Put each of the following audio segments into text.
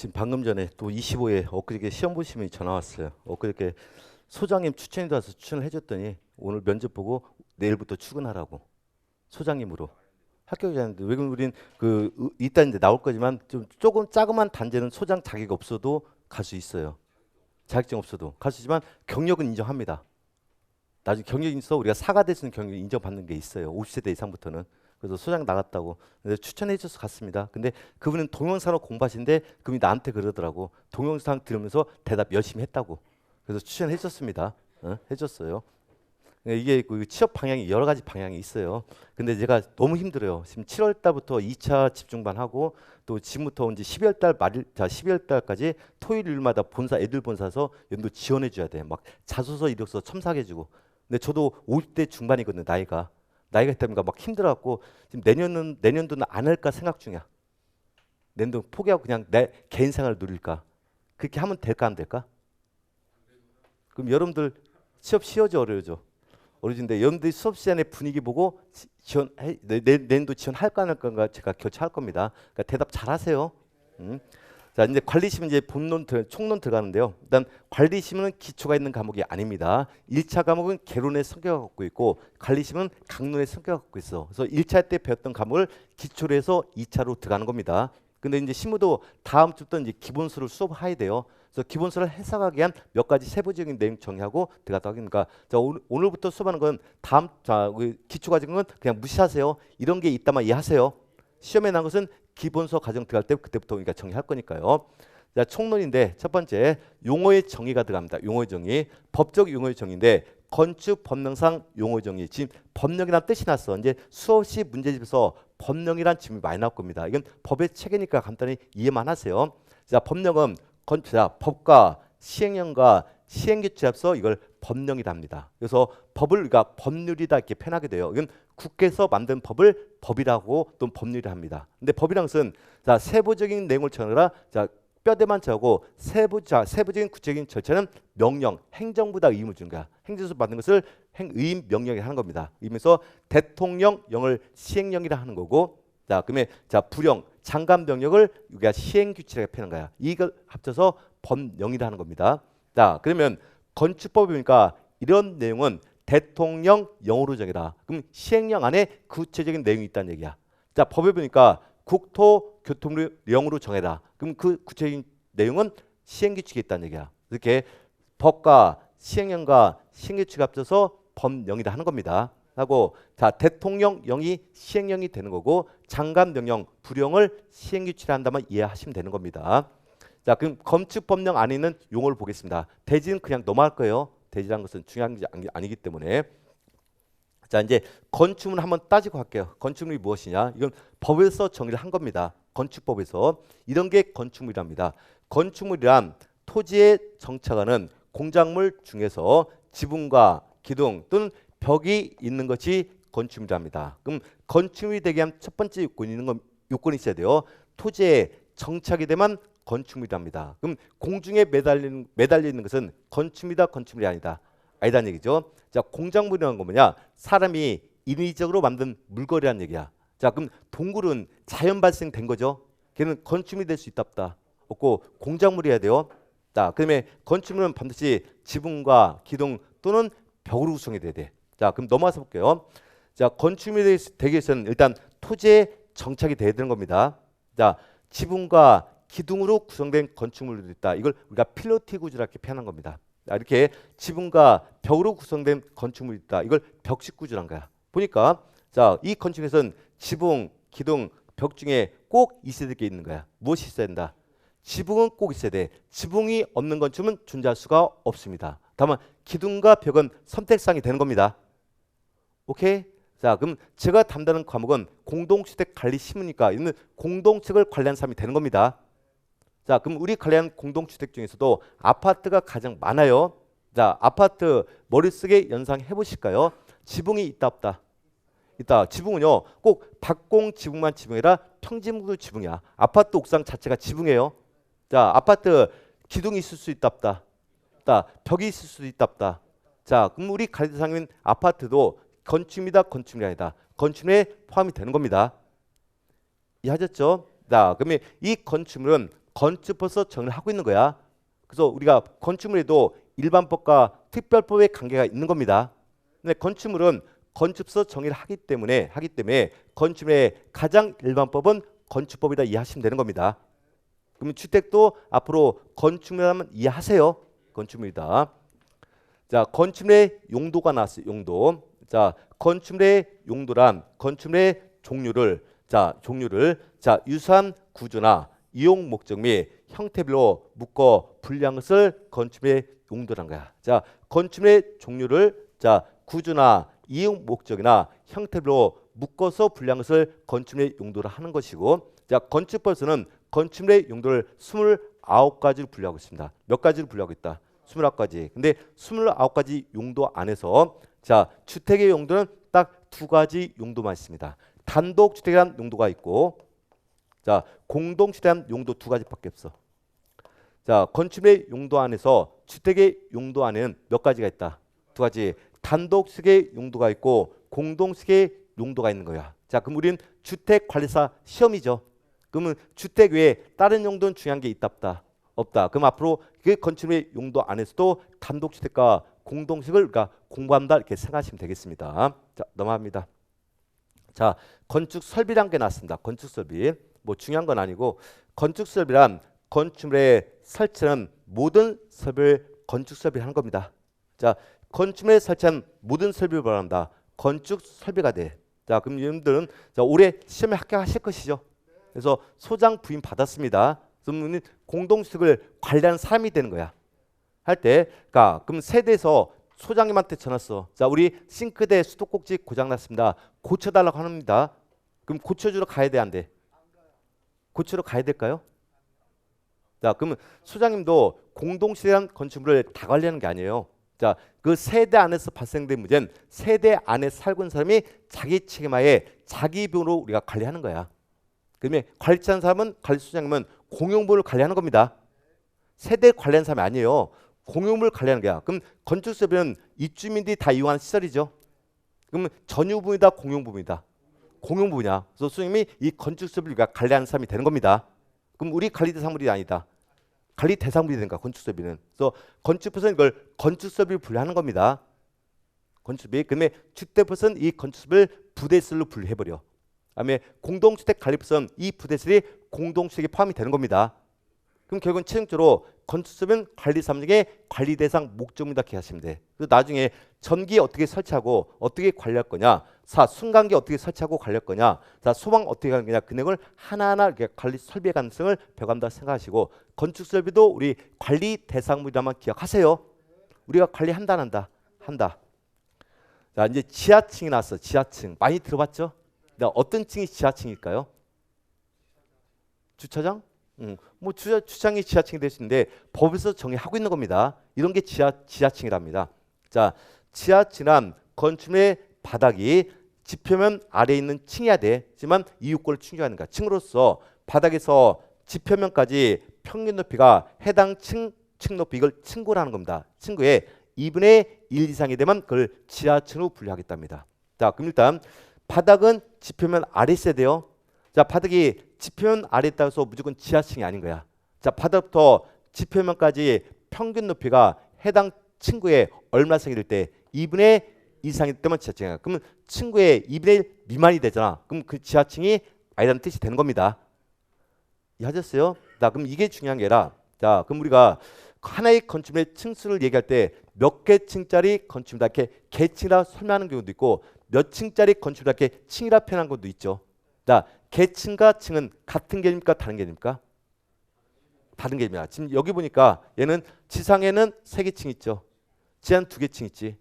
지금 방금 전에 또 25에 엊그저께 시험 본 시험이 전화 왔어요. 엊그저께 소장님 추천이 돼서 추천을 해줬더니 오늘 면접 보고 내일부터 출근하라고 소장님으로 합격자인데 왜 그러면 우린 이따 이제 나올 거지만 좀 조금 자그만 단계는 소장 자격 없어도 갈 수 있어요. 자격증 없어도 갈 수 있지만 경력은 인정합니다. 나중에 경력이 있어 우리가 사가 될 수 있는 경력 인정받는 게 있어요. 50세대 이상부터는. 그래서 소장 나갔다고 추천해 줘서 갔습니다. 근데 그분은 동영상으로 공부하시는데 그분이 나한테 그러더라고. 동영상 들으면서 대답 열심히 했다고. 그래서 추천해 줬습니다. 해줬어요. 이게 그 취업 방향이 여러 가지 방향이 있어요. 근데 제가 너무 힘들어요. 지금 7월 달부터 2차 집중반 하고 또 지금부터 이제 12월 달 말일 12월 달까지 토요일 일마다 본사 애들 본사서 연도 지원해 줘야 돼. 막 자소서 이력서 첨삭해 주고. 근데 저도 50대 중반이거든요. 나이가 있다니까 막 힘들어갖고 지금 내년도는 안 할까 생각 중이야. 내년도 포기하고 그냥 내 개인 생활을 누릴까. 그렇게 하면 될까 안 될까? 그럼 여러분들 취업 쉬워져 어려워져? 어려진데 여러분들이 수업 시간에 분위기 보고 내년도 지원할까 안 할까 제가 결정할 겁니다. 그러니까 대답 잘하세요. 자 이제 관리심 이제 총론 들어가는데요. 일단 관리심은 기초가 있는 과목이 아닙니다. 1차 과목은 개론의 성격을 갖고 있고 관리심은 강론의 성격을 갖고 있어. 그래서 1차 때 배웠던 과목을 기초로 해서 2차로 들어가는 겁니다. 근데 이제 신무도 다음 주부터 이제 기본수를 수업해야 돼요. 그래서 기본수를 해석하기 위한 몇 가지 세부적인 내용 정리하고 들어갔다 하니까 자 오늘부터 수업하는 건 기초 과정은 그냥 무시하세요. 이런 게 있다만 이해하세요. 시험에 나온 것은 기본서 과정 들어갈 때 그때부터 그러니까 정리할 거니까요. 자, 총론인데 첫 번째 용어의 정의가 들어갑니다. 용어의 정의, 법적 용어의 정의인데 건축 법령상 용어의 정의. 지금 법령이란 뜻이 났어. 이제 수없이 문제집에서 법령이란 질문이 많이 나올 겁니다. 이건 법의 체계니까 간단히 이해만 하세요. 자, 법령은 법과 시행령과 시행규칙에 앞서 이걸 법령이라 합니다. 그래서 법을 우리가 법률이다 이렇게 표현하게 돼요. 이건 국회에서 만든 법을 법이라고 또는 법률이라 합니다. 근데 법이란 것은 자 세부적인 내용을 정하라. 자 뼈대만 정하고 세부적인 구체적인 절차는 명령, 행정부다 의무를 주는 거야. 행정에서 받는 것을 의임 명령이 하는 겁니다. 의미에서 대통령령을 시행령이라 하는 거고, 자 그러면 자 부령, 장관 명령을 우리가 시행규칙이라고 표현한 거야. 이걸 합쳐서 법령이라 하는 겁니다. 자 그러면 건축법이니까 이런 내용은 대통령령으로 정해라. 그럼 시행령 안에 구체적인 내용이 있다는 얘기야. 자 법에 보니까 국토교통령으로 정해라. 그럼 그 구체적인 내용은 시행규칙에 있다는 얘기야. 이렇게 법과 시행령과 시행규칙 합쳐서 법령이라 하는 겁니다. 하고 자 대통령령이 시행령이 되는 거고 장관명령, 부령을 시행규칙이라 한다면 이해하시면 되는 겁니다. 자 그럼 건축법령 안에 있는 용어를 보겠습니다. 대지는 그냥 넘어갈 거예요. 대지라는 것은 중요한 게 아니기 때문에. 자 이제 건축물 한번 따지고 갈게요. 건축물이 무엇이냐? 이건 법에서 정의를 한 겁니다. 건축법에서 이런 게 건축물이랍니다. 건축물이란 토지에 정착하는 공작물 중에서 지붕과 기둥 또는 벽이 있는 것이 건축물이랍니다. 그럼 건축물이 되게 위한 첫 번째 요건이 있어야 돼요. 토지에 정착이 되면 건축물이랍니다. 그럼 공중에 매달리는 것은 건축물이다, 건축물이 아니다는 얘기죠. 자, 공작물이라는 건 뭐냐? 사람이 인위적으로 만든 물건이라는 얘기야. 자, 그럼 동굴은 자연 발생된 거죠. 걔는 건축물이 될 수 있다 없다? 없고 공작물이어야 돼요. 자, 그다음에 건축물은 반드시 지붕과 기둥 또는 벽으로 구성이 돼야 돼. 자, 그럼 넘어가서 볼게요. 자, 건축물이 되기 위해서는 일단 토지에 정착이 돼야 되는 겁니다. 자, 지붕과 기둥으로 구성된 건축물도 있다. 이걸 우리가 필로티 구조라 이렇게 표현한 겁니다. 자, 이렇게 지붕과 벽으로 구성된 건축물이 있다. 이걸 벽식 구조란 거야. 보니까 자, 이 건축에서는 지붕, 기둥, 벽 중에 꼭 있어야 될 게 있는 거야. 무엇이 있어야 된다? 지붕은 꼭 있어야 돼. 지붕이 없는 건축은 존재할 수가 없습니다. 다만 기둥과 벽은 선택사항이 되는 겁니다. 오케이? 자, 그럼 제가 담당하는 과목은 공동주택 관리 심의니까 이는 공동주택을 관리하는 사람이 되는 겁니다. 자, 그럼 우리 관리하는 공동주택 중에서도 아파트가 가장 많아요. 자, 아파트 머릿속에 연상해 보실까요? 지붕이 있다 없다? 있다. 지붕은요 꼭 박공 지붕만 지붕이라 평지붕도 지붕이야. 아파트 옥상 자체가 지붕이에요. 자, 아파트 기둥이 있을 수 있다 없다? 있다. 벽이 있을 수 있다 없다? 자, 그럼 우리 관리 대상인 아파트도 건축물이다, 건축물이 아니다. 건축물에 포함이 되는 겁니다. 이해하셨죠? 자, 그러면 이 건축물은 건축법에서 정의를 하고 있는 거야. 그래서 우리가 건축물에도 일반법과 특별법의 관계가 있는 겁니다. 근데 건축물은 건축법에서 정의를 하기 때문에 건축물의 가장 일반법은 건축법이다 이해하시면 되는 겁니다. 그러면 주택도 앞으로 건축물이라면 이해하세요. 건축물이다. 자, 건축물의 용도가 나왔어요. 용도. 자, 건축물의 용도란 건축물의 종류를 유사한 구조나 이용 목적 및 형태별로 묶어 분류한 것을 건축물의 용도란 거야. 자, 건축물의 종류를 구조나 이용 목적이나 형태별로 묶어서 분류한 것을 건축물의 용도로 하는 것이고, 자, 건축법에서는 건축물의 용도를 29가지로 분류하고 있습니다. 몇 가지로 분류하고 있다? 29가지. 근데 29가지 용도 안에서 주택의 용도는 딱 2가지 용도만 있습니다. 단독 주택이라는 용도가 있고, 공동 주택이라는 용도 2가지밖에 없어. 건축물의 용도 안에서 주택의 용도 안에는 몇 가지가 있다? 2가지. 단독식의 용도가 있고 공동식의 용도가 있는 거야. 자, 그럼 우리는 주택관리사 시험이죠. 그러면 주택 외에 다른 용도는 중요한 게 있다 없다. 그럼 앞으로 그 건축물의 용도 안에서도 단독주택과 공동식을 우리가 공부한다 이렇게 생각하시면 되겠습니다. 자, 넘어갑니다. 자, 건축설비란 게 나왔습니다. 건축설비. 뭐 중요한 건 아니고, 건축설비란 건축물에 설치하는 모든 설비를 건축설비를 하는 겁니다. 자, 건축물에 설치한 모든 설비를 말한다. 건축설비가 돼. 자, 그럼 여러분들은 올해 시험에 합격하실 것이죠. 그래서 소장 부임 받았습니다. 그러면 공동주택을 관리하는 사람이 되는 거야. 할 때, 그럼 세대에서 소장님한테 전화 써. 자, 우리 싱크대 수도꼭지 고장 났습니다. 고쳐달라고 합니다. 그럼 고쳐주러 가야 돼, 안 돼? 고치러 가야 될까요? 자, 그러면 소장님도 공동시대란 건축물을 다 관리하는 게 아니에요. 자, 그 세대 안에서 발생된 문제는 세대 안에 살고 있는 사람이 자기 책임하에 자기 비용으로 우리가 관리하는 거야. 그러면 관리하는 사람은 관리소장님은 공용물을 관리하는 겁니다. 세대 관리하는 사람이 아니에요. 공용물을 관리하는 거야. 그럼 건축설비는 입주민들이 다 이용하는 시설이죠. 그러면 전유부분이다, 공용부분이다. 공용부분이야. 그래서 소장님이 이 건축설비를 우리가 관리하는 사람이 되는 겁니다. 그럼 우리 관리 대상물이 아니다. 관리 대상물이 되는가 건축설비는. 그래서 건축법에서는 이걸 건축설비를 분류하는 겁니다. 건축설비. 그다음에 주택법에서는 이 건축설비를 부대설로 분류해버려. 그다음에 공동주택관리법에서는 이 부대설이 공동주택에 포함이 되는 겁니다. 그럼 결국은 최종적으로 건축설비는 관리 사무 중에 관리 대상 목적물이다 기억하시면 돼. 그래서 나중에 전기 어떻게 설치하고 어떻게 관리할 거냐, 순간기 어떻게 설치하고 관리할 거냐, 소방 어떻게 하는 거냐, 그 내용을 하나하나 이렇게 관리 설비의 가능성을 배워간다 생각하시고, 건축설비도 우리 관리 대상물이라만 기억하세요. 우리가 관리한다 안 한다? 한다. 자, 이제 지하층이 나왔어. 지하층 많이 들어봤죠? 어떤 층이 지하층일까요? 주차장? 뭐 주차장이 지하층이 될 수 있는데 법에서 정의하고 있는 겁니다. 이런 게 지하층이랍니다. 자, 지하층은 건축물의 바닥이 지표면 아래에 있는 층이어야 돼. 하지만 이유권을 충족하는 거야. 층으로서 바닥에서 지표면까지 평균 높이가 해당 층 높이, 이걸 층고라는 겁니다. 층고의 2분의 1 이상이 되면 그걸 지하층으로 분류하겠답니다. 자, 그럼 일단 바닥은 지표면 아래 있어야 돼요. 자, 바닥이 지표면 아래에 있다고 해서 무조건 지하층이 아닌 거야. 자, 바닥부터 지표면까지 평균 높이가 해당 층고의 얼마 이상이 될 때 2분의 2 이상이 되면 지하층이야. 그러면 층고의 2분의 1 미만이 되잖아. 그럼 그 지하층이 아니라는 뜻이 되는 겁니다. 이해하셨어요? 자, 그럼 이게 중요한 게 아니라, 자, 그럼 우리가 하나의 건축물의 층수를 얘기할 때 몇 개 층짜리 건축물이다 이렇게 개층이라 설명하는 경우도 있고, 몇 층짜리 건축물이다 이렇게 층이라 표현하는 것도 있죠. 자, 개층과 층은 같은 개념입니까? 다른 개념입니까? 다른 개념이야. 지금 여기 보니까 얘는 지상에는 3개 층 있죠. 지하는 2개 층 있지.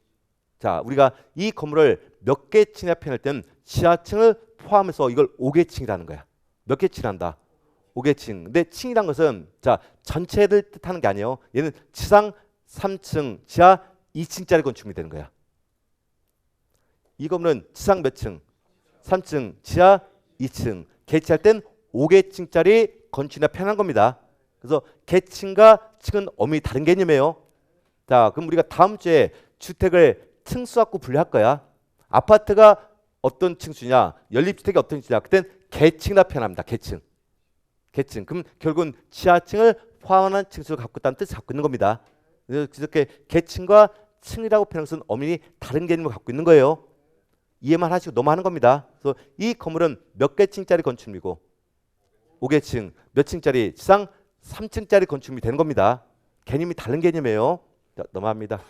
자, 우리가 이 건물을 몇 개 층이라 표현할 때는 지하층을 포함해서 이걸 5개 층이라는 거야. 몇 개 층한다? 5개 층. 근데 층이란 것은 전체를 뜻하는 게 아니에요. 얘는 지상 3층, 지하 2층짜리 건축물이 되는 거야. 이 건물은 지상 몇 층? 3층, 지하 2층. 개층할 땐 5개층짜리 건축이나 표현한 겁니다. 그래서 개층과 층은 엄연히 다른 개념이에요. 자, 그럼 우리가 다음 주에 주택을 층수 갖고 분류할 거야. 아파트가 어떤 층수냐, 연립주택이 어떤 층수냐, 그땐 개층이나 표현합니다. 개층. 계층. 그럼 결국은 지하층을 포함하는 층수를 갖고 있다는 뜻을 갖고 있는 겁니다. 그래서 이렇게 계층과 층이라고 표현한 것은 엄연히 다른 개념을 갖고 있는 거예요. 이해만 하시고 넘어가는 겁니다. 그래서 이 건물은 몇 개층짜리 건축물이고 5개층, 몇 층짜리? 지상 3층짜리 건축물이 되는 겁니다. 개념이 다른 개념이에요. 자, 넘어갑니다.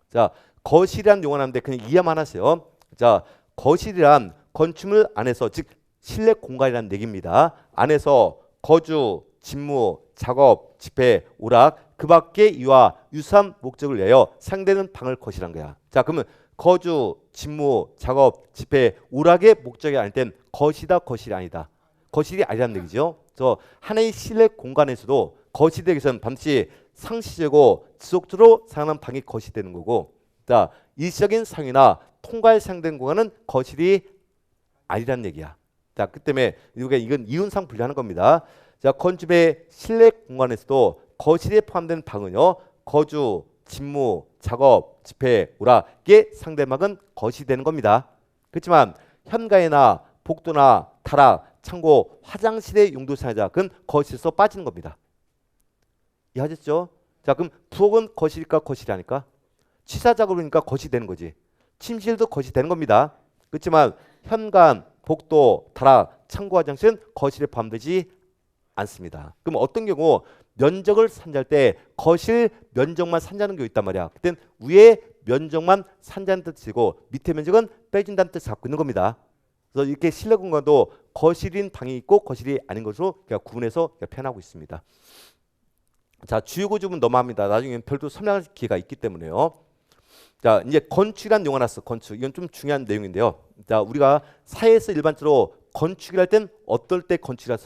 자, 거실이란 용어가 나오는데 그냥 이해만 하세요. 자, 거실이란 건축물 안에서, 즉 실내 공간이라는 얘기입니다. 안에서 거주, 직무, 작업, 집회, 오락, 그 밖의 이와 유사한 목적을 위하여 상대는 방을 거실한 거야. 자, 그러면 거주, 직무, 작업, 집회, 오락의 목적이 아닐 땐 거시다, 거실이 아니다. 거실이 아니라는 얘기죠. 그래서 하나의 실내 공간에서도 거실에 대해서는 반드시 상시적이고 지속적으로 사용하는 방이 거실이 되는 거고, 자, 일시적인 사용이나 통과에 사용된 공간은 거실이 아니라는 얘기야. 자, 그 때문에 이건 이윤상 분리하는 겁니다. 자, 건축의 실내 공간에서도 거실에 포함된 방은요, 거주, 직무, 작업, 집회, 오락의 상대방은 거실이 되는 겁니다. 그렇지만 현관이나 복도나 다락, 창고, 화장실의 용도 사용자, 그건 거실에서 빠지는 겁니다. 이해하셨죠? 자, 그럼 부엌은 거실일까 거실이 아닐까? 취사 작업이니까 거실이 되는 거지. 침실도 거실이 되는 겁니다. 그렇지만 현관, 복도, 다락, 창고, 화장실은 거실에 포함되지 않습니다. 그럼 어떤 경우 면적을 산정할 때 거실 면적만 산정하는 경우 있단 말이야. 그땐 위에 면적만 산정하는 뜻이고 밑에 면적은 빼준다는 뜻을 갖고 있는 겁니다. 그래서 이렇게 실내 공간도 거실인 방이 있고 거실이 아닌 것으로 구분해서 표현하고 있습니다. 자, 주요 구조문 넘어갑니다. 나중에 별도 설명할 기회가 있기 때문에요. 자, 이제 건축이란 용어가 났어. 건축. 이건 좀 중요한 내용인데요. 자, 우리가 사회에서 일반적으로 건축이라 할 땐 어떨 때 건축이라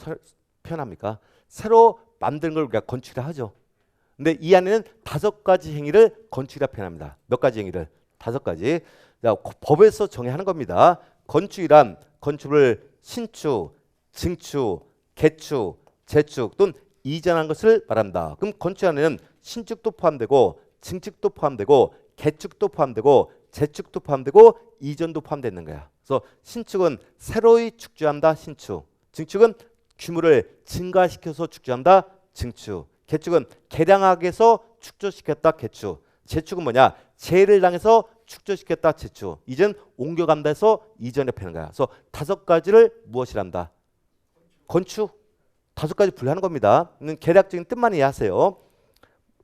표현합니까? 새로 만드는 걸 우리가 건축이라 하죠. 근데 이 안에는 5가지 행위를 건축이라 표현합니다. 몇 가지 행위를? 5가지. 자, 법에서 정의하는 겁니다. 건축이란 건축을 신축, 증축, 개축, 재축 또는 이전한 것을 말한다. 그럼 건축 안에는 신축도 포함되고 증축도 포함되고 개축도 포함되고 재축도 포함되고 이전도 포함되는 거야. 그래서 신축은 새로이 축조한다. 신축. 증축은 규모를 증가시켜서 축조한다. 증축. 개축은 개량하게 해서 축조시켰다. 개축. 재축은 뭐냐? 재해를 당해서 축조시켰다. 재축. 이전 옮겨간다 해서 이전에 패는 거야. 그래서 5가지를 무엇이란다? 건축. 5가지 분류하는 겁니다. 계략적인 뜻만 이해하세요.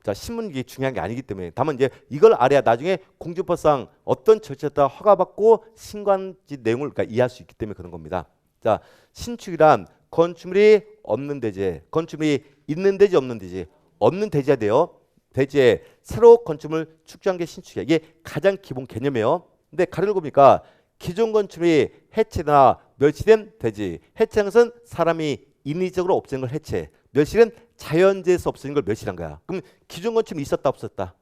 자, 신문이 중요한 게 아니기 때문에. 다만 이제 이걸 알아야 나중에 공주법상 어떤 절차에 따라 허가받고 신관지 내용을 그러니까 이해할 수 있기 때문에 그런 겁니다. 자, 신축이란 건축물이 없는 대지, 건축물이 있는 대지 없는 대지, 없는 대지야 돼요. 대지에 새로 건축물 축조한 게 신축이야. 이게 가장 기본 개념이에요. 근데 가려고 보니까 기존 건축물이 해체나 멸치된 대지, 해체한 것은 사람이 인위적으로 없애는 걸 해체, 멸실은 자연재해에서 없어진 걸 멸실한 거야. 그럼 기존 건축물이 있었다 없었다?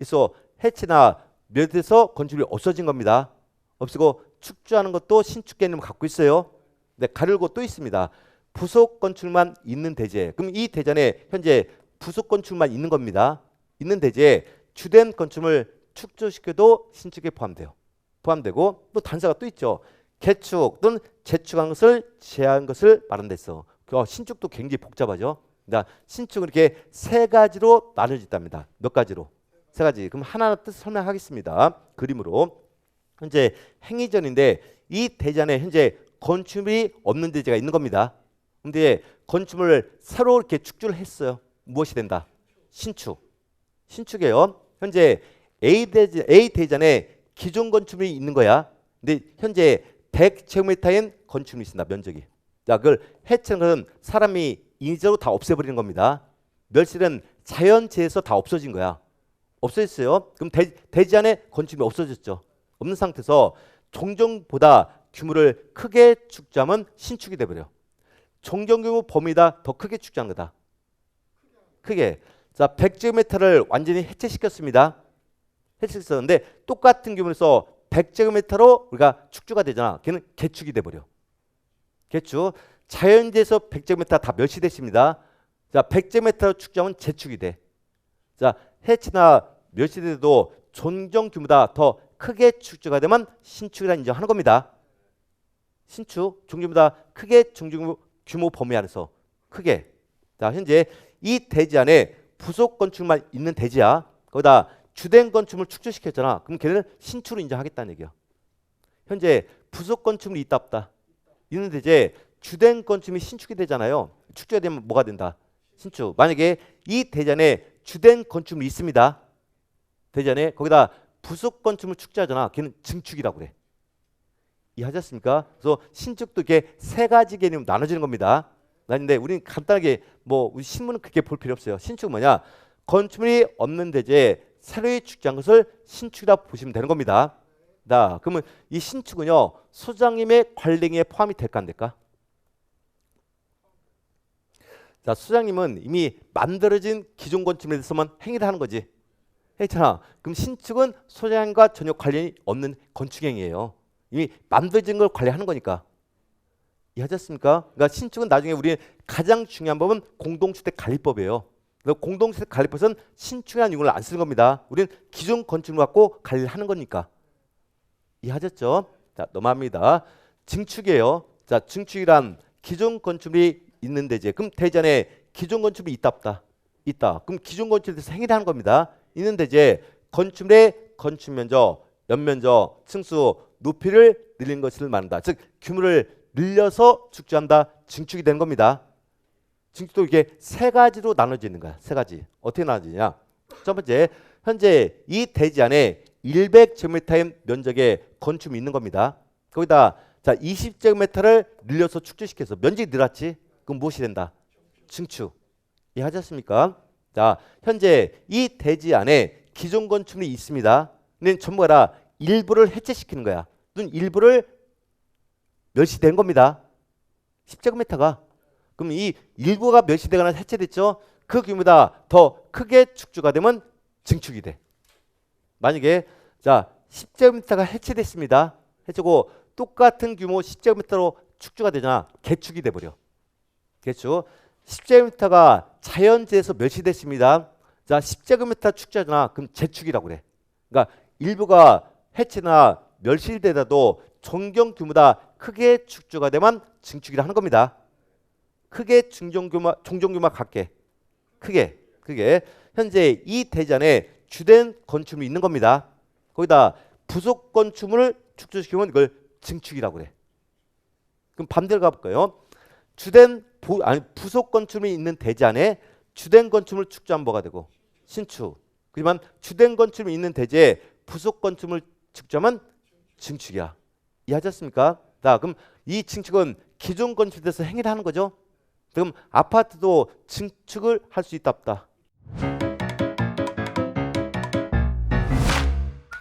있어. 해체나 멸해서 건축물이 없어진 겁니다. 없애고 축조하는 것도 신축 개념을 갖고 있어요. 근데 가르고 또 있습니다. 부속 건축물만 있는 대지. 그럼 이 대전에 현재 부속 건축물만 있는 겁니다. 있는 대지에 주된 건축물 축조시켜도 신축에 포함돼요. 포함되고 또 단서가 또 있죠. 개축 또는 재축한 것을 제한 것을 말한 데 있어. 신축도 굉장히 복잡하죠. 그러니까 신축은 이렇게 3가지로 나눠진답니다. 몇 가지로? 3가지. 그럼 하나하나 뜻 설명하겠습니다. 그림으로. 현재 행위전인데 이 대전에 현재 건축물이 없는 대지가 있는 겁니다. 근데 건축물을 새로 이렇게 축조를 했어요. 무엇이 된다? 신축. 신축이에요. 현재 A 대전에 기존 건축물이 있는 거야. 근데 현재 100제곱미터인 건축물이 있습니다. 면적이. 자, 그걸 해체는 것은 사람이 인위적으로 다 없애버리는 겁니다. 멸실은 자연재해에서 다 없어진 거야. 없어졌어요. 그럼 대지 안에 건축물이 없어졌죠. 없는 상태에서 종전보다 규모를 크게 축조하면 신축이 돼버려. 종전 규모 범위다 더 크게 축조한 거다. 크게. 자, 100제곱미터를 완전히 해체시켰습니다. 해체시켰는데 똑같은 규모에서 100제곱미터로 우리가 축조가 되잖아. 걔는 개축이 돼버려. 개축. 자연재해에서 100제곱미터 다 멸시됐습니다. 자, 100제곱미터로 축조하면 재축이 돼. 자, 해체나 멸시돼도 종전 규모보다 더 크게 축조가 되면 신축이라 인정하는 겁니다. 신축, 종전보다 크게 종전 규모 범위 안에서 크게. 자, 현재 이 대지 안에 부속 건축만 있는 대지야. 거기다 주된 건축물 축소시켰잖아. 그럼 걔는 신축으로 인정하겠다는 얘기야. 현재 부속 건축물이 있다 없다? 있는데 이제 주된 건축물이 신축이 되잖아요. 축소가 되면 뭐가 된다? 신축. 만약에 이 대지 안에 주된 건축물이 있습니다. 대지 안에 거기다 부속 건축물 축소하잖아. 걔는 증축이라고 그래. 이해하셨습니까? 그래서 신축도 이렇게 세 가지 개념 나눠지는 겁니다. 나는데 우리는 간단하게 뭐 우리 신문은 그렇게 볼 필요 없어요. 신축은 뭐냐? 건축물이 없는 대지에 새로이 축소한 것을 신축이라 보시면 되는 겁니다. 자, 그러면 이 신축은요 소장님의 관리행위에 포함이 될까 안 될까? 자, 소장님은 이미 만들어진 기존 건축물에 대해서만 행위를 하는 거지. 했잖아. 그럼 신축은 소장님과 전혀 관련이 없는 건축행위예요. 이미 만들어진 걸 관리하는 거니까. 이해하셨습니까? 그러니까 신축은 나중에 우리 가장 중요한 법은 공동주택관리법이에요. 공동주택관리법은 신축이라는 용어를 안 쓰는 겁니다. 우리는 기존 건축물 갖고 관리를 하는 거니까. 이해하셨죠? 자, 넘어갑니다. 증축이에요. 자, 증축이란 기존 건축물이 있는 대지. 그럼 대지 안에 기존 건축물이 있다 없다? 있다. 그럼 기존 건축물에 대해서 행위를 하는 겁니다. 있는 대지에 건축물의 건축 면적, 연면적, 층수, 높이를 늘린 것을 말한다. 즉 규모를 늘려서 축소한다. 증축이 되는 겁니다. 증축도 이게 세 가지로 나눠져 있는 거야. 세 가지. 어떻게 나눠지냐? 첫 번째, 현재 이 대지 안에 100제곱미터의 면적의 건축물이 있는 겁니다. 거기다 자 20제곱미터를 늘려서 축소시켜서 면적이 늘었지. 그럼 무엇이 된다? 증축. 이해하셨습니까? 자, 현재 이 대지 안에 기존 건축물이 있습니다. 근데 전부 다 일부를 해체시키는 거야. 눈 일부를 멸시된 겁니다. 10제곱미터가. 그럼 이 일부가 멸시되거나 해체됐죠. 그 규모보다 더 크게 축소가 되면 증축이 돼. 만약에 자 10제곱미터가 해체됐습니다. 해체고 똑같은 규모 10제곱미터로 축소가 되잖아. 개축이 돼버려. 개축. 10제곱미터가 자연재해서 멸시됐습니다. 자 10제곱미터 축소하잖아. 그럼 재축이라고 그래. 그러니까 일부가 해체나 멸실되더라도 종경 규모보다 크게 축소가 되면 증축이라 하는 겁니다. 크게 종종 규모가 같게 크게 현재 이 대지 안에 주된 건축물이 있는 겁니다. 거기다 부속 건축물을 축소시키면 이걸 증축이라고 그래. 그럼 반대로 가볼까요? 부속 건축물이 있는 대지 안에 주된 건축물 축소하면 뭐가 되고? 신축. 그지만 주된 건축물이 있는 대지에 부속 건축물 축소하면 증축이야. 이해하셨습니까? 자, 그럼 이 증축은 기존 건축에 대해서 행위를 하는 거죠. 그럼 아파트도 증축을 할 수 있다 없다?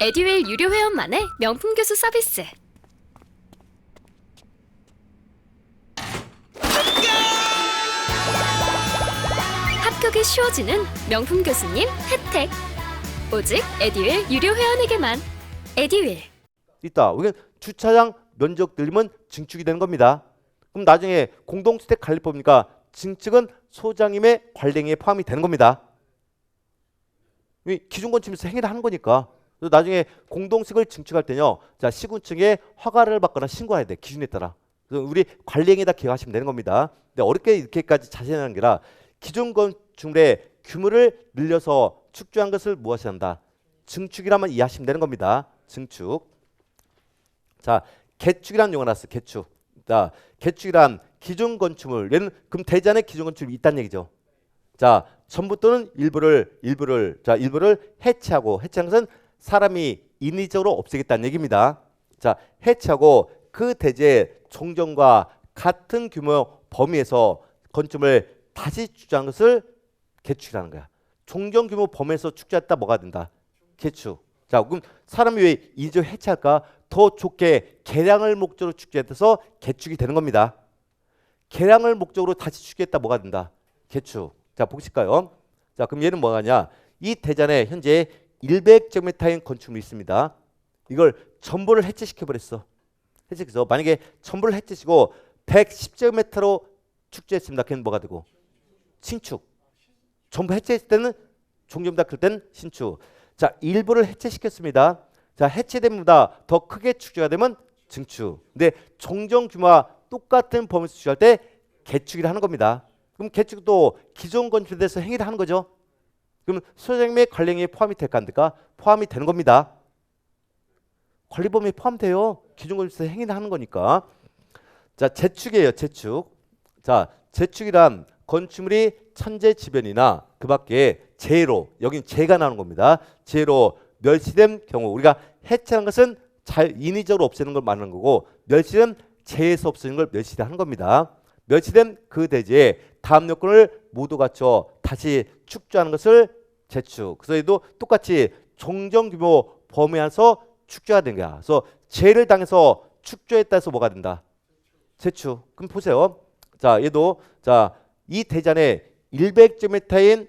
에듀윌 유료 회원만의 명품 교수 서비스. 합격이 쉬워지는 명품 교수님 혜택. 오직 에듀윌 유료 회원에게만. 에듀윌. 있다. 우리는 주차장 면적 늘리면 증축이 되는 겁니다. 그럼 나중에 공동주택 관리법이니까 증축은 소장님의 관리행위에 포함이 되는 겁니다. 기존 건축에서 행위를 하는 거니까. 그래서 나중에 공동주택을 증축할 때는요. 자, 시군청에 허가를 받거나 신고해야 돼. 기준에 따라. 그래서 우리 관리행위에다 기억하시면 되는 겁니다. 근데 어렵게 이렇게까지 자세히 하는 게 아니라 기존 건축물의 규모를 늘려서 축소한 것을 무엇이 한다? 증축이라면 이해하시면 되는 겁니다. 증축. 자, 개축이라는 용어 나왔어요. 개축. 자, 개축이란 기존 건축물. 얘는 그럼 대지 안에 기존 건축물이 있다는 얘기죠. 자, 전부 또는 일부를 해체하고 해체한 것은 사람이 인위적으로 없애겠다는 얘기입니다. 자, 해체하고 그 대지의 종전과 같은 규모 범위에서 건축물을 다시 축소한 것을 개축이라는 거야. 종전 규모 범위에서 축소했다 뭐가 된다? 개축. 자, 그럼 사람이 왜 인위적으로 해체할까? 더 좋게 개량을 목적으로 축소해서 개축이 되는 겁니다. 개량을 목적으로 다시 축소했다 뭐가 된다? 개축. 자, 보실까요? 자, 그럼 얘는 뭐하냐? 이 대전에 현재 100제곱미터인 건축물이 있습니다. 이걸 전부를 해체시켜 버렸어. 해체해서 만약에 전부를 해체시키고 110제곱미터로 축소했습니다. 걔는 뭐가 되고? 신축. 전부 해체했을 때는 종점다 클 때는 신축. 자, 일부를 해체시켰습니다. 자, 해체된 보다 더 크게 축소가 되면 증축. 근데 종전 규모와 똑같은 범위에서 축소할 때 개축이라 하는 겁니다. 그럼 개축도 기존 건축에 대해서 행위를 하는 거죠. 그럼 소장님의 관리행위에 포함이 될까 안 될까? 포함이 되는 겁니다. 관리 범위에 포함돼요. 기존 건축에서 행위를 하는 거니까. 자, 재축이에요. 재축. 자, 재축이란 건축물이 천재지변이나 그 밖에 재해로, 여긴 재해가 나오는 겁니다. 재해로 멸시된 경우, 우리가 해체하는 것은 인위적으로 없애는 걸 말하는 거고, 멸시는 재해에서 없애는 걸 멸시하는 겁니다. 멸시된 그 대지에 다음 요건을 모두 갖춰 다시 축조하는 것을 재축. 그래서 얘도 똑같이 종전 규모 범위 안에서 축조가 된 거야. 그래서 재해를 당해서 축조했다 해서 뭐가 된다? 재축. 그럼 보세요. 자, 얘도 자, 이 대전에 100제곱미터인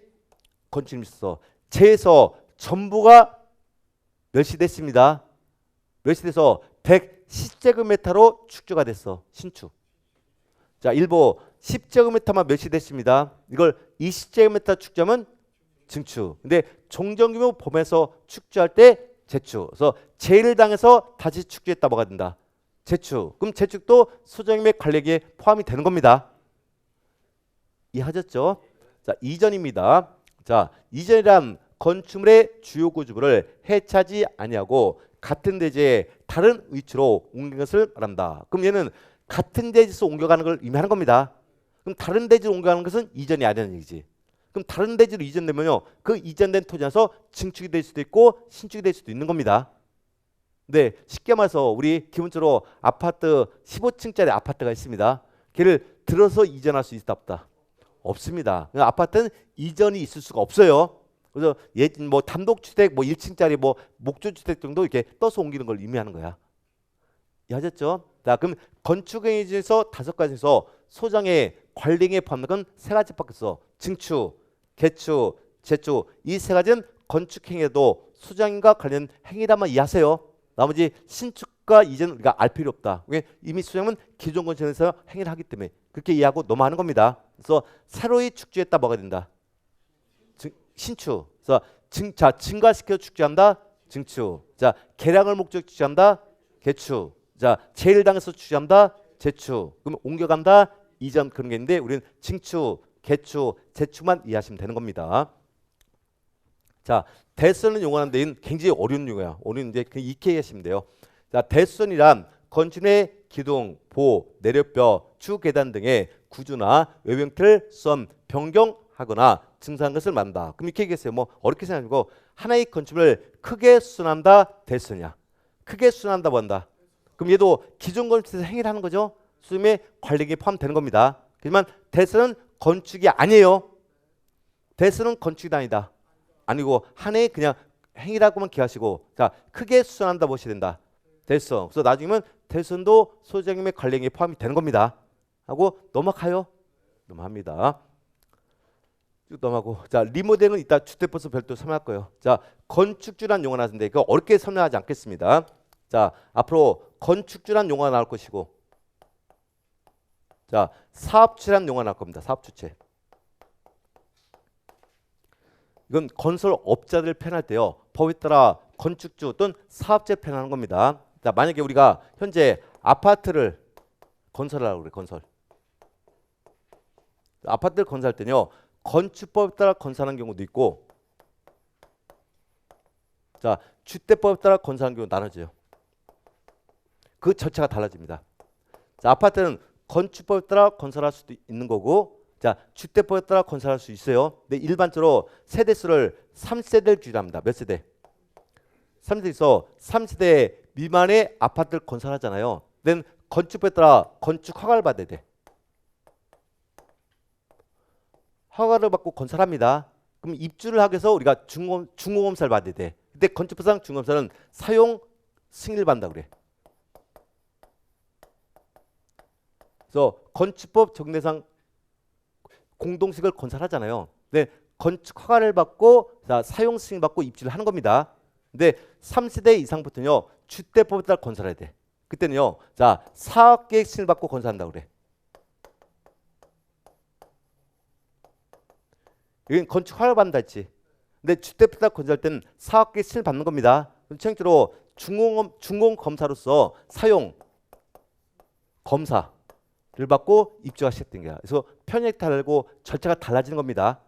건축물이 있어. 재해에서 전부가 멸시됐습니다. 멸시돼서 110제곱미터로 축조가 됐어. 신축. 자, 일부 10제곱미터만 멸시됐습니다. 이걸 20제곱미터 축조하면 증축. 근데 종전규모 범위에서 축조할 때 재축. 그래서 재해를 당해서 다시 축조했다 뭐가 된다? 재축. 그럼 재축도 소장님의 관리액에 포함이 되는 겁니다. 이해하셨죠? 자, 이전입니다. 자, 이전이란 건축물의 주요 구조물을 해체하지 아니하고 같은 대지에 다른 위치로 옮긴 것을 말한다. 그럼 얘는 같은 대지에서 옮겨가는 걸 의미하는 겁니다. 그럼 다른 대지로 옮겨가는 것은 이전이 아니라는 얘기지. 그럼 다른 대지로 이전되면요, 그 이전된 토지에서 증축이 될 수도 있고 신축이 될 수도 있는 겁니다. 네, 쉽게 말해서 우리 기본적으로 아파트 15층짜리 아파트가 있습니다. 걔를 들어서 이전할 수 있다 없다? 없습니다. 아파트는 이전이 있을 수가 없어요. 그래서 뭐 단독주택 뭐 1층짜리 뭐 목조주택 정도 이렇게 떠서 옮기는 걸 의미하는 거야. 이해하셨죠? 자, 그럼 건축행위 중에서 5가지에서 소장의 관리행위에 포함된 건 3가지밖에 없어. 증축, 개축, 재축. 이 3가지는 건축행위에도 소장과 관련 행위라만 이해하세요. 나머지 신축과 이전 우리가 알 필요 없다. 이미 소장은 기존 건축에서 행위를 하기 때문에 그렇게 이해하고 넘어가는 겁니다. 그래서 새로이 축조했다 뭐가 된다? 신축. 그래서 증가시켜 축조한다. 증축. 자, 개량을 목적 축조한다. 개축. 자, 재해를 당해서 축조한다. 재축. 그럼 옮겨간다. 이전 그런 게 있는데 우리는 증축, 개축, 재축만 이해하시면 되는 겁니다. 자, 대수선은 용어하는 데는 굉장히 어려운 용어야. 어려운데 그냥 익히 하시면 돼요. 자, 대수선이란 건축의 기둥, 보, 내려뼈, 주 계단 등의 구조나 외형틀을 변경하거나 증상한 것을 말한다. 그럼 이렇게 얘기했어요. 뭐 어렵게 생각하고 하나의 건축물을 크게 수선한다. 대수선이야. 크게 수선한다고 한다. 그럼 얘도 기존 건축에서 행위를 하는 거죠. 수선의 관리에 포함되는 겁니다. 하지만 대수선은 건축이 아니에요. 대수선은 건축이 아니다. 아니고 하나의 그냥 행위라고만 기하시고, 자, 크게 수선한다 보셔야 된다. 대수선. 그래서 나중에는 대수선도 소장님의 관리에 포함이 되는 겁니다. 하고 넘어가요. 넘어갑니다. 쭉 넘어가고, 자, 리모델링은 이따 주택버스 별도 설명할 거예요. 자, 건축주란 용어 나왔는데 그거 어렵게 설명하지 않겠습니다. 자, 앞으로 건축주란 용어가 나올 것이고, 자, 사업주란 용어가 나올 겁니다. 사업주체. 이건 건설업자들 표현할 때요, 법에 따라 건축주 또는 사업자 표현하는 겁니다. 자, 만약에 우리가 현재 아파트를 건설하라고 그래. 건설. 아파트를 건설할 때는요, 건축법에 따라 건설하는 경우도 있고, 자, 주택법에 따라 건설하는 경우 나눠져요. 그 절차가 달라집니다. 자, 아파트는 건축법에 따라 건설할 수도 있는 거고, 자, 주택법에 따라 건설할 수 있어요. 근데 일반적으로 세대수를 3세대를 규정합니다. 몇 세대? 3세대에서 3세대 미만의 아파트를 건설하잖아요. 근데 건축법에 따라 건축 허가를 받아야 돼. 허가를 받고 건설합니다. 그럼 입주를 하기 위해서 우리가 중공검사를 받아야 돼. 근데 건축법상 중공검사는 사용 승인을 받는다 그래. 그래서 건축법 적용대상 공동식을 건설하잖아요. 근데 건축 허가를 받고, 자, 사용 승인 받고 입주를 하는 겁니다. 근데 3세대 이상부터는요, 주택법에 따라 건설해야 돼. 그때는요, 자, 사업계획 승인을 받고 건설한다고 그래. 이건 건축 허가를 받는다 했지. 근데 주택법에 따라 건설할 때는 사업계획 승인을 받는 겁니다. 최종적으로 중공검사로서 사용 검사, 받고 입주가 시작된 거야. 그래서 편익 달고 절차가 달라지는 겁니다.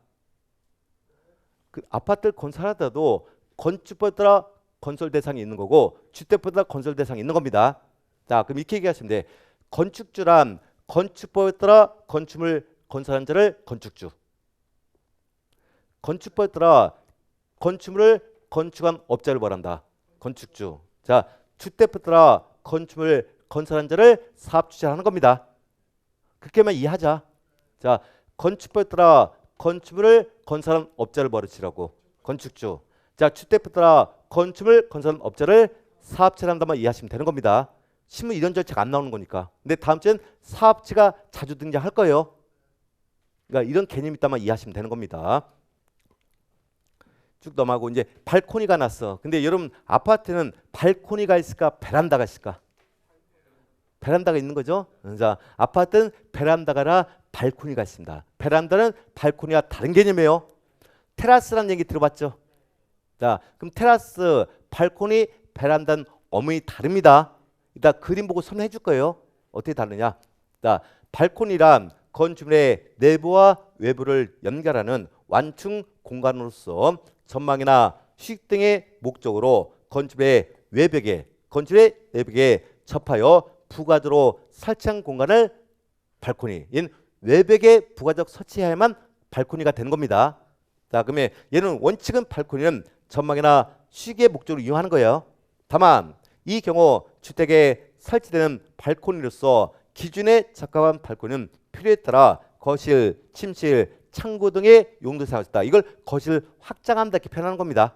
그 아파트를 건설하더라도 건축법에 따라 건설 대상이 있는 거고 주택법에 따라 건설 대상이 있는 겁니다. 자, 그럼 이렇게 얘기하시면 돼. 건축주란 건축법에 따라 건축물 건설한 자를 건축주. 건축법에 따라 건축물을 건축한 업자를 말한다. 건축주. 자, 주택법에 따라 건축물을 건설한 자를 사업주체를 하는 겁니다. 그렇게만 이해하자. 자, 건축법에 따라 건축물을 건설한 업자를 말하시라고. 건축주. 자, 주택법에 따라 건축물 건설한 업자를 사업체를 한다만 이해하시면 되는 겁니다. 신문 이런 절차가 안 나오는 거니까. 근데 다음 주엔 사업체가 자주 등장할 거예요. 그러니까 이런 개념이 있다만 이해하시면 되는 겁니다. 쭉 넘어가고 이제 발코니가 났어. 근데 여러분 아파트는 발코니가 있을까 베란다가 있을까? 베란다가 있는 거죠. 자, 아파트는 베란다가 아니라 발코니가 있습니다. 베란다는 발코니와 다른 개념이에요. 테라스라는 얘기 들어봤죠? 자, 그럼 테라스, 발코니, 베란다는 어머니 다릅니다. 이따 그림 보고 설명해 줄 거예요. 어떻게 다르냐? 자, 발코니란 건축물의 내부와 외부를 연결하는 완충 공간으로서 전망이나 휴식 등의 목적으로 건축물의 외벽에 접하여 부가적으로 설치한 공간을 발코니인 외벽에 부가적 설치해야만 발코니가 되는 겁니다. 자, 그러면 얘는 원칙은 발코니는 전망이나 휴식의 목적으로 이용하는 거예요. 다만 이 경우 주택에 설치되는 발코니로서 기준에 적합한 발코니는 필요에 따라 거실, 침실, 창고 등의 용도에 사용했다. 이걸 거실을 확장한다 이렇게 표현하는 겁니다.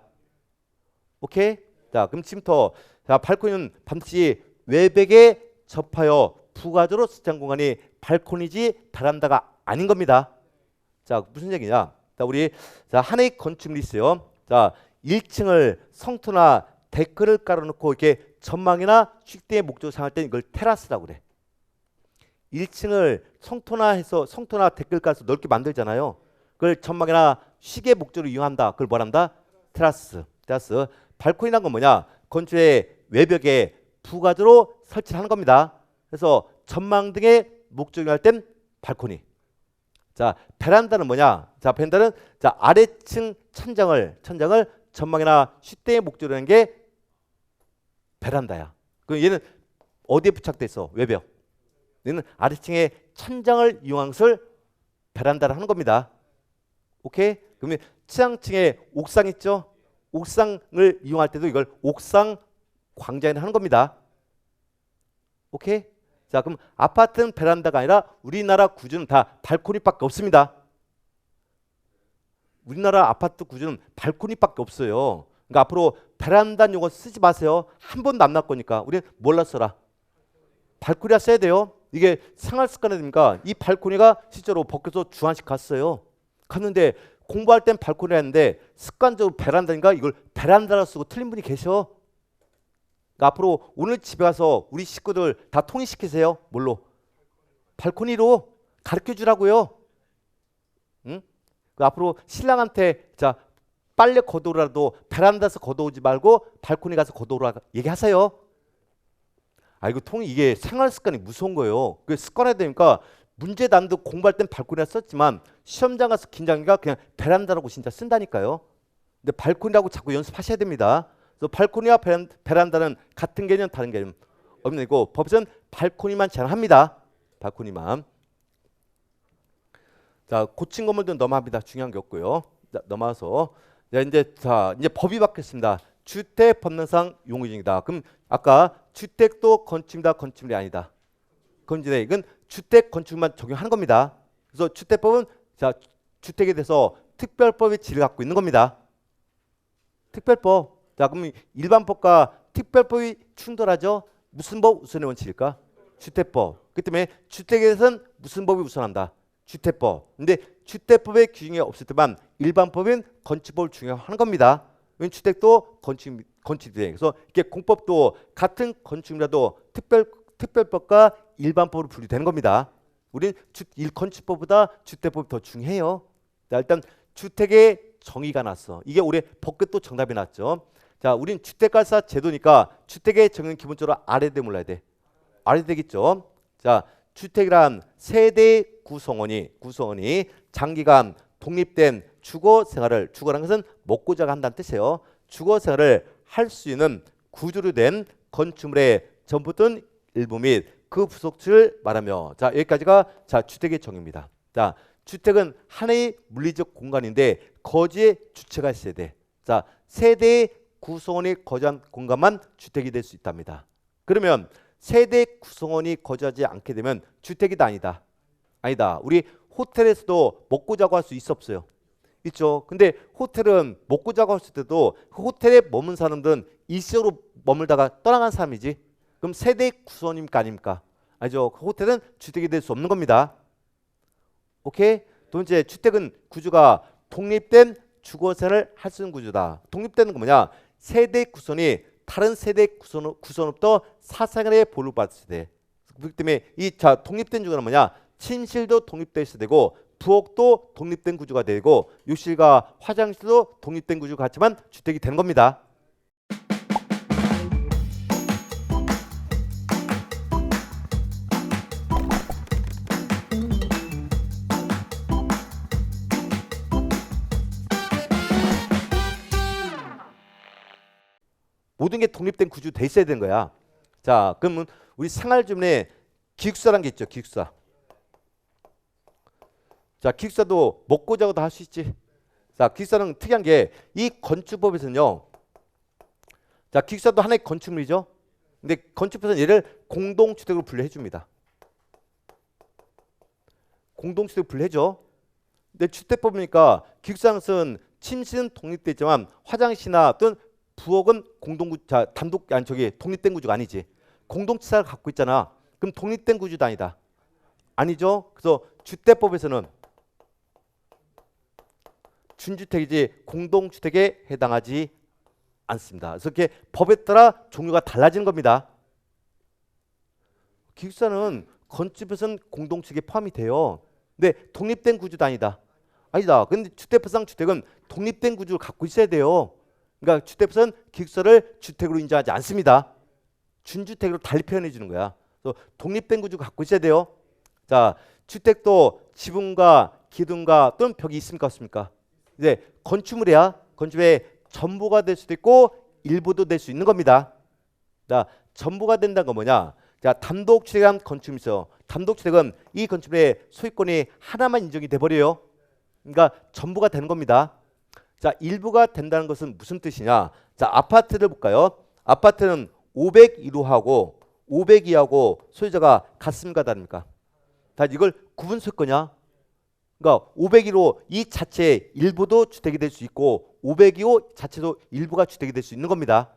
오케이? 자, 그럼 지금부터 자, 발코니는 반드시 외벽에 접하여 부가적으로 설치한 공간이 발코니지 베란다가 아닌 겁니다. 자, 무슨 얘기냐? 자, 우리 하나의 건축물이 있어요. 자, 1층을 성토나 데크를 깔아놓고 이렇게 전망이나 휴식대의 목적으로 사용할 때 이걸 테라스라고 그래. 1층을 성토나 데크를 깔아서 넓게 만들잖아요. 그걸 전망이나 휴식의 목적으로 이용한다. 그걸 뭐란다? 테라스. 발코니란 건 뭐냐? 건축의 외벽에 부가적으로 설치를 하는 겁니다. 그래서 전망 등의 목적을 할 땐 발코니. 자, 베란다는 뭐냐? 자, 베란다는 자, 아래층 천장을 전망이나 휴대의 목적으로 하는 게 베란다야. 그럼 얘는 어디에 부착돼 있어? 외벽. 얘는 아래층의 천장을 이용한 것을 베란다를 하는 겁니다. 오케이? 그러면 지상층에 옥상 있죠? 옥상을 이용할 때도 이걸 옥상 광장에 하는 겁니다. 오케이? 자, 그럼 아파트는 베란다가 아니라 우리나라 구조는 다 발코니밖에 없습니다. 우리나라 아파트 구조는 발코니밖에 없어요. 그러니까 앞으로 베란다 용어 쓰지 마세요. 한 번도 안 나올 거니까. 우리는 뭘로 써라? 발코니라 써야 돼요. 이게 생활 습관이니까 이 발코니가 실제로 벗겨서 주한식 갔어요. 갔는데 공부할 땐 발코니라 했는데 습관적으로 베란다니까 이걸 베란다라 쓰고 틀린 분이 계셔. 그러니까 앞으로 오늘 집에 가서 우리 식구들 다 통일시키세요. 뭘로? 발코니로 가르쳐 주라고요. 응? 그 앞으로 신랑한테 자 빨래 걷어오라도 베란다에서 걷어오지 말고 발코니 가서 걷어오라 얘기하세요. 아, 이게 생활 습관이 무서운 거예요. 그 습관화야 되니까 문제 난도 공부할 땐 발코니라 썼지만 시험장 가서 긴장이가 그냥 베란다라고 진짜 쓴다니까요. 근데 발코니라고 자꾸 연습하셔야 됩니다. 그래서 발코니와 베란다는 같은 개념, 다른 개념 없는 거고 법에서는 발코니만 제한합니다. 발코니만. 자, 고층 건물들은 넘어갑니다. 중요한 게 없고요. 자, 넘어와서 이제 법이 바뀌었습니다. 주택법령상 용의중이다. 그럼 아까 주택도 건축물이다, 건축물이 아니다. 건축물에 이건 주택 건축물만 적용하는 겁니다. 그래서 주택법은 자 주택에 대해서 특별법의 질을 갖고 있는 겁니다. 특별법. 자, 그럼 일반법과 특별법이 충돌하죠. 무슨 법 우선의 원칙일까? 주택법. 그 때문에 주택에 대해서는 무슨 법이 우선한다? 주택법. 근데 주택법의 규정이 없을 때만 일반법인 건축법을 중요하는 겁니다. 왜냐면 주택도 건축물이에요. 그래서 이게 공법도 같은 건축물이라도 특별법과 일반법으로 분리되는 겁니다. 우리는 건축법보다 주택법이 더 중요해요. 자, 일단 주택의 정의가 났어. 이게 올해 법규 또 정답이 났죠. 자, 우린 주택가사 제도니까 주택의 정의는 기본적으로 알아야 돼, 몰라야 돼? 알아야 되겠죠. 자, 주택이란 세대 구성원이 장기간 독립된 주거라는 것은 먹고자가 한다는 뜻이에요. 주거생활을 할 수 있는 구조로 된 건축물의 전부 또는 일부 및 그 부속체를 말하며, 자 여기까지가 자 주택의 정의입니다. 자 주택은 하나의 물리적 공간인데 거지의 주체가 있어야 돼. 자 세대의 구성원이 거주한 공간만 주택이 될 수 있답니다. 그러면 세대 구성원이 거주하지 않게 되면 주택이다 아니다? 아니다. 우리 호텔에서도 먹고 자고 할 수 있어 없어요? 있죠. 근데 호텔은 먹고 자고 할 때도 그 호텔에 머문 사람들은 일시적으로 머물다가 떠나간 사람이지. 그럼 세대 구성원입니까 아닙니까? 아니죠. 그 호텔은 주택이 될 수 없는 겁니다. 오케이? 두 번째, 주택은 구조가 독립된 주거생활을 할 수 있는 구조다. 독립되는 거 뭐냐? 세대 구성이 다른 세대 구성으로부터 사생활의 보호를 받을 때. 그렇기 때문에 이 독립된 주거는 뭐냐? 침실도 독립되어 있어야 되고 부엌도 독립된 구조가 되고 욕실과 화장실도 독립된 구조가 같지만 주택이 되는 겁니다. 모든 게 독립된 구조 돼 있어야 되는 거야. 자, 그러면 우리 생활 주변에 기숙사라는 게 있죠. 기숙사. 자, 기숙사도 먹고 자고 다 할 수 있지. 자, 기숙사는 특이한 게 이 건축법에서는요. 자, 기숙사도 하나의 건축물이죠. 근데 건축법에서는 얘를 공동주택으로 분류해 줍니다. 공동주택으로 분류해 줘. 근데 주택법 보니까 기숙사는 침실은 독립돼 있지만 화장실이나 또는 부엌은 독립된 구조가 아니지. 공동치사를 갖고 있잖아. 그럼 독립된 구조도 아니다. 아니죠. 그래서 주택법에서는 준주택이지 공동주택에 해당하지 않습니다. 그래서 이렇게 법에 따라 종류가 달라지는 겁니다. 기숙사는 건축에서는 공동주택에 포함이 돼요. 근데 독립된 구조도 아니다. 아니다. 근데 주택법상 주택은 독립된 구조를 갖고 있어야 돼요. 그러니까 주택법은 기숙사를 주택으로 인정하지 않습니다. 준주택으로 달리 표현해 주는 거야. 그래서 독립된 구조 갖고 있어야 돼요. 자, 주택도 지붕과 기둥과 또는 벽이 있습니까 없습니까? 이제 건축물이야. 건축의 전부가 될 수도 있고 일부도 될 수 있는 겁니다. 자, 전부가 된다는 건 뭐냐? 자, 단독주택이란 건축물이 있어. 단독주택은 이 건축물의 소유권이 하나만 인정이 돼 버려요. 그러니까 전부가 되는 겁니다. 자, 일부가 된다는 것은 무슨 뜻이냐? 자, 아파트를 볼까요? 아파트는 501호하고 502하고 소유자가 같습니까 다릅니까? 다 이걸 구분 소유권이야. 그러니까 501호 이 자체의 일부도 주택이 될 수 있고 502호 자체도 일부가 주택이 될 수 있는 겁니다.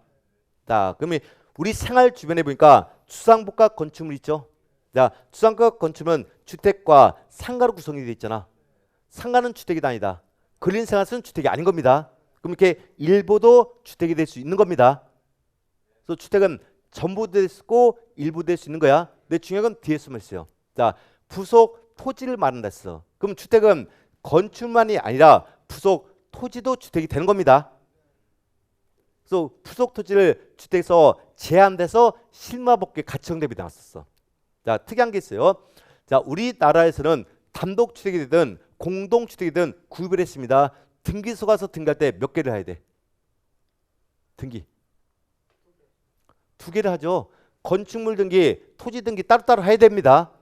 자, 그러면 우리 생활 주변에 보니까 주상복합 건축물 있죠? 자, 주상복합 건축물은 주택과 상가로 구성이 되어 있잖아. 상가는 주택이 아니다. 근린 생활은 주택이 아닌 겁니다. 그럼 이렇게 일부도 주택이 될 수 있는 겁니다. 그래서 주택은 전부 될 수 있고 일부 될 수 있는 거야. 근데 중요한 건 뒤에 숨어 있어요. 자, 부속 토지를 말한다 했어. 그럼 주택은 건축만이 아니라 부속 토지도 주택이 되는 겁니다. 그래서 부속 토지를 주택에서 제한돼서 실마법계 가치형대비 나왔었어. 자, 특이한 게 있어요. 자, 우리나라에서는 단독주택이 되든 공동주택이든 구입을 했습니다. 등기소 가서 등기할 때 몇 개를 해야 돼? 등기. 2개를 하죠. 건축물 등기, 토지 등기 따로따로 해야 됩니다.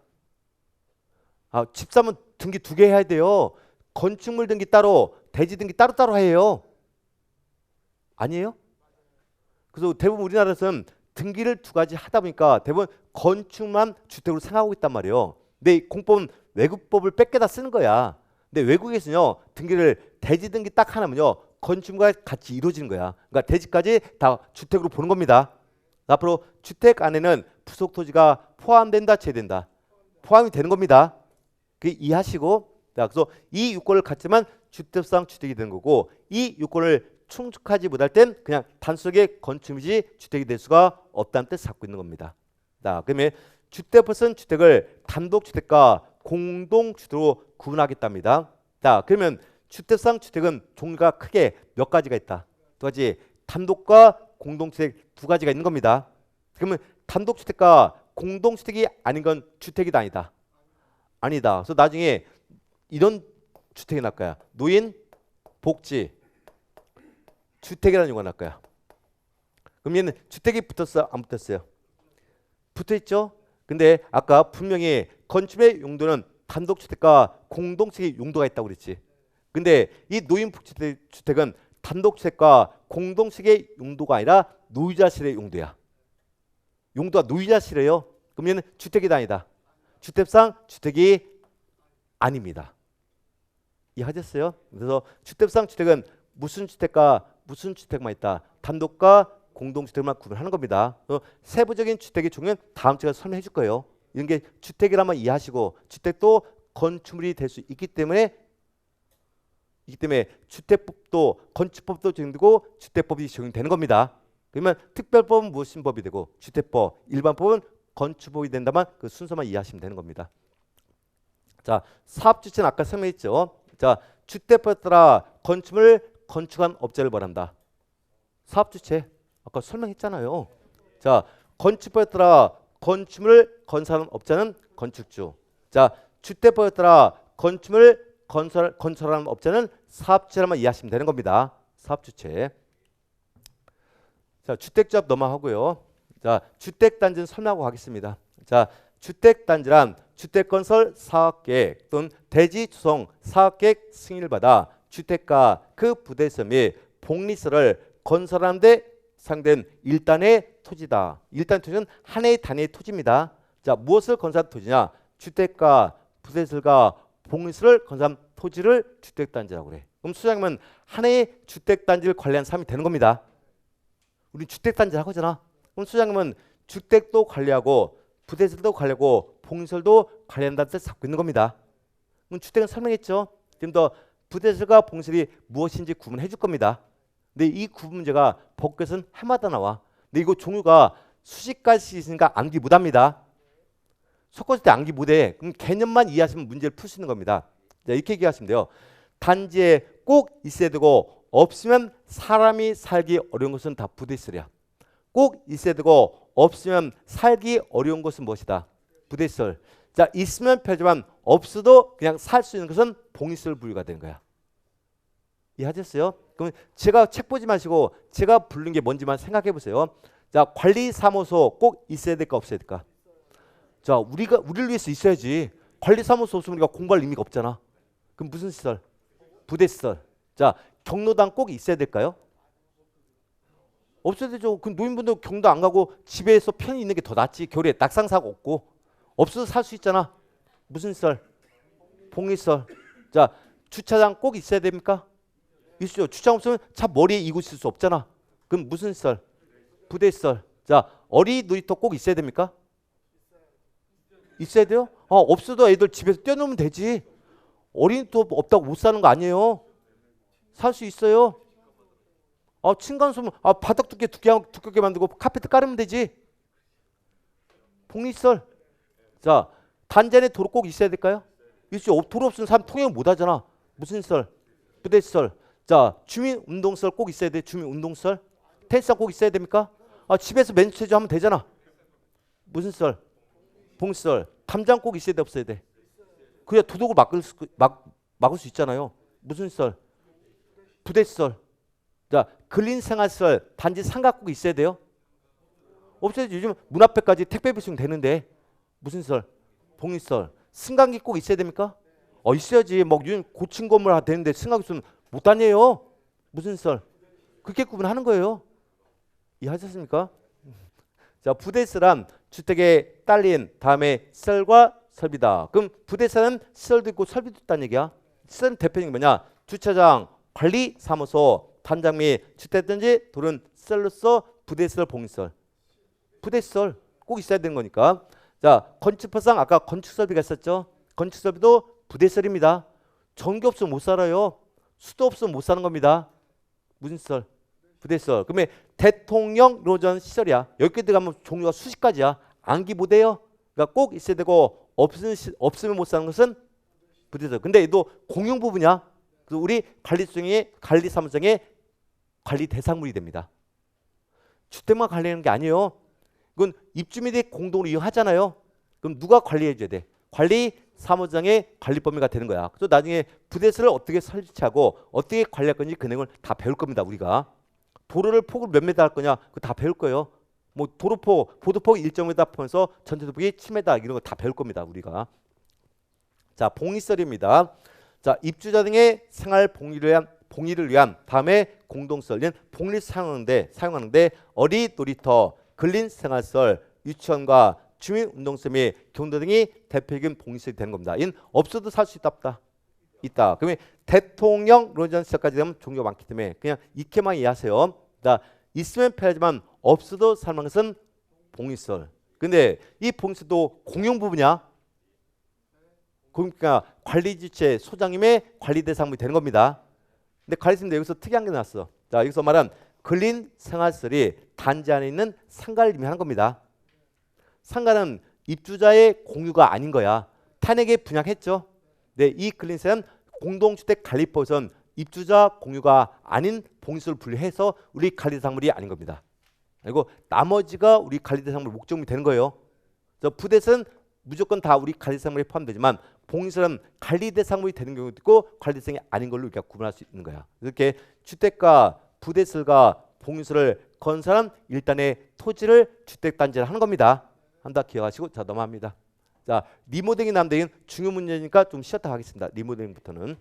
아, 집 사면 등기 2개 해야 돼요. 건축물 등기 따로, 대지 등기 따로따로 해요. 아니에요? 그래서 대부분 우리나라에서는 등기를 2가지 하다 보니까 대부분 건축만 주택으로 생각하고 있단 말이에요. 근데 이 공법은 외국법을 뺏겨다 쓰는 거야. 근데 외국에서는요, 등기를 대지 등기 딱 하나면요, 건축물과 같이 이루어지는 거야. 그러니까 대지까지 다 주택으로 보는 겁니다. 앞으로 주택 안에는 부속 토지가 포함된다, 제외된다? 포함이 되는 겁니다. 그 이해하시고, 자, 그래서 이 요건을 갖지만 주택상 주택이 되는 거고, 이 요건을 충족하지 못할 땐 그냥 단순하게 건축물이지 주택이 될 수가 없다는 뜻을 갖고 있는 겁니다. 자, 그러면 주택법은 주택을 단독주택과 공동주택으로 구분하겠답니다. 자, 그러면 주택상 주택은 종류가 크게 몇 가지가 있다. 2가지, 단독과 공동주택 2가지가 있는 겁니다. 그러면 단독주택과 공동주택이 아닌 건 주택이 아니다. 아니다. 그래서 나중에 이런 주택이 날 거야. 노인 복지 주택이라는 용어가 날 거야. 그럼 얘는 주택이 붙었어? 안 붙었어요? 붙어있죠? 근데 아까 분명히 건축의 용도는 단독주택과 공동주택의 용도가 있다고 그랬지. 근데 이 노인복지주택은 단독주택과 공동주택의 용도가 아니라 노유자실의 용도야. 용도가 노유자실이에요. 그럼 얘는 주택이 아니다. 주택상 주택이 아닙니다. 이해하셨어요? 그래서 주택상 주택은 무슨 주택과 무슨 주택만 있다. 단독과 공동주택만 구분하는 겁니다. 세부적인 주택의 종류는 다음 주에 설명해 줄 거예요. 이런 게 주택이라면 이해하시고 주택도 건축물이 될 수 있기 때문에 주택법도 건축법도 적용되고 주택법이 적용되는 겁니다. 그러면 특별법은 무슨 법이 되고 주택법, 일반법은 건축법이 된다면 그 순서만 이해하시면 되는 겁니다. 자, 사업주체는 아까 설명했죠. 자, 주택법에 따라 건축물을 건축한 업자를 말한다. 사업주체 아까 설명했잖아요. 자, 건축법에 따라 건축물을 건설한 업자는 건축주. 자, 주택법에 따라 건축물을 건설하는 업자는 사업주체라만 이해하시면 되는 겁니다. 사업주체. 자, 주택조합 넘어가고요. 자, 주택단지는 설명하고 가겠습니다. 자, 주택단지란 주택건설 사업계획 또는 대지 조성 사업계획 승인을 받아 주택과 그 부대서 및 복리설을 건설하는 데 상된 일단의 토지다. 일단 토지는 하나의 단위의 토지입니다. 자, 무엇을 건설한 토지냐? 주택과 부대설과 복리설을 건설한 토지를 주택단지라고 그래. 그럼 수장님은 하나의 주택단지를 관리하는 사람이 되는 겁니다. 우리 주택단지 하고잖아. 그럼 수장님은 주택도 관리하고 부대설도 관리하고 복리설도 관리한다는 뜻을 갖고 있는 겁니다. 그럼 주택은 설명했죠. 지금 더 부대설과 복리설이 무엇인지 구분해 줄 겁니다. 근데 이 구분 문제가 법규에서는 해마다 나와. 근데 이거 종류가 수십 가지 있으니까 암기 못합니다. 섞었을 때 암기 못해. 그럼 개념만 이해하시면 문제를 풀 수 있는 겁니다. 자, 이렇게 얘기하시면 돼요. 단지에 꼭 있어야 되고 없으면 사람이 살기 어려운 것은 다 부대설이야. 꼭 있어야 되고 없으면 살기 어려운 것은 무엇이다? 부대설. 자, 있으면 편하지만 없어도 그냥 살 수 있는 것은 복리설 분류가 되는 거야. 이해하셨어요? 그럼 제가 책 보지 마시고 제가 부른 게 뭔지만 생각해 보세요. 자, 관리사무소 꼭 있어야 될까 없어야 될까? 자, 우리를 위해서 있어야지. 관리사무소 없으면 우리가 공부할 의미가 없잖아. 그럼 무슨 시설? 부대시설. 자, 경로당 꼭 있어야 될까요? 없어야 되죠. 그 노인분들 경도 안 가고 집에서 편히 있는 게 더 낫지. 겨울에 낙상사고 없고 없어도 살 수 있잖아. 무슨 시설? 복리시설. 자, 주차장 꼭 있어야 됩니까? 있죠. 주차장 없으면 차 머리에 이고 있을 수 없잖아. 그럼 무슨 시설? 부대시설. 자, 어린이 놀이터 꼭 있어야 됩니까? 있어야 돼요? 없어도 애들 집에서 뛰어놀면 되지. 어린이도 없다고 못 사는 거 아니에요. 살 수 있어요. 층간소음 바닥 두껍게 만들고 카페트 깔으면 되지. 복리시설. 자, 단지 안에 도로 꼭 있어야 될까요? 있죠. 도로 없으면 사람 통행을 못 하잖아. 무슨 시설? 부대시설. 자, 주민운동시설 꼭 있어야 돼. 주민운동시설. 테니스장 꼭 있어야 됩니까? 집에서 맨체조 하면 되잖아. 무슨 시설? 복리시설. 담장 꼭 있어야 돼 없어야 돼? 그래야 도둑을 막을 수 있잖아요. 무슨 시설? 부대시설. 자, 근린생활시설 단지 상가 꼭 있어야 돼요? 없어야 돼. 요즘 문 앞에까지 택배 배송 되는데 무슨 시설? 복리시설. 승강기 꼭 있어야 됩니까? 있어야지. 막 고층 건물 되는데 승강기 있으면 못 다녀요. 무슨 시설? 그렇게 구분하는 거예요. 이해하셨습니까? 자, 부대시설은 주택에 딸린 다음에 시설과 설비다. 그럼 부대시설은 시설도 있고 설비도 있다는 얘기야. 시설은 대표적인 게 뭐냐? 주차장, 관리사무소, 단장 및 주택단지 도로는 시설로서 부대시설, 복리시설. 부대시설 꼭 있어야 되는 거니까. 자, 건축법상 아까 건축설비가 있었죠. 건축설비도 부대시설입니다. 전기 없으면 못 살아요. 수도 없으면 못 사는 겁니다. 무슨 시설? 부대시설. 그러면 대통령 로전 시설이야. 여기 들어가면 종류가 수십 가지야. 암기 못해요. 그러니까 꼭 있어야 되고 없으면 못 사는 것은 부대시설. 근데 얘도 공용 부분이야. 우리 관리사무장의 관리 대상물이 됩니다. 주택만 관리하는 게 아니에요. 이건 입주민들이 공동으로 이용하잖아요. 그럼 누가 관리해 줘야 돼? 관리 사무장의 관리 범위가 되는 거야. 그래서 나중에 부대수를 어떻게 설치하고 어떻게 관리할 건지 그 내용을 다 배울 겁니다. 우리가 도로를 폭을 몇 미터 할 거냐 그거 다 배울 거예요. 뭐 도로폭, 보도폭 1.5m 포함해서 전체도폭이 7m 이런 거 다 배울 겁니다. 우리가. 자, 봉의설입니다. 자, 입주자 등의 생활 봉의를 위한 다음에 공동설인 봉리를 사용하는데 어리 놀이터, 근린 생활설, 유치원과 주민운동설 및 경도 등이 대표적인 봉의설이 되는 겁니다. 이는 없어도 살 수 있다. 그러면 대통령 론전 시절까지 되면 종류가 많기 때문에 그냥 익게만 이해하세요. 자, 있으면 편하지만 없어도 살만한 것은 봉의설. 근데 이 봉의설도 공용 부분이야. 그러니까 관리 주체 소장님의 관리 대상물이 되는 겁니다. 근데 관리팀도 여기서 특이한 게 나왔어. 자, 여기서 말한 근린 생활설이 단지 안에 있는 상가를 의미하는 겁니다. 상가는 입주자의 공유가 아닌 거야. 탄핵에 분양했죠. 네, 이 근린생활은 공동주택관리법에서는 입주자 공유가 아닌 봉의설을 분류해서 우리 관리 대상물이 아닌 겁니다. 그리고 나머지가 우리 관리 대상물 목적물이 되는 거예요. 그래서 부대는 무조건 다 우리 관리 대상물에 포함되지만 봉의설은 관리 대상물이 되는 경우도 있고 관리 대상이 아닌 걸로 우리가 구분할 수 있는 거야. 이렇게 주택과 부대설과 봉의설을 건설한 일단의 토지를 주택단지를 하는 겁니다. 한다 기억하시고 자 넘어갑니다. 자, 리모델링 남대인 중요 문제니까 좀 쉬었다 하겠습니다. 리모델링부터는.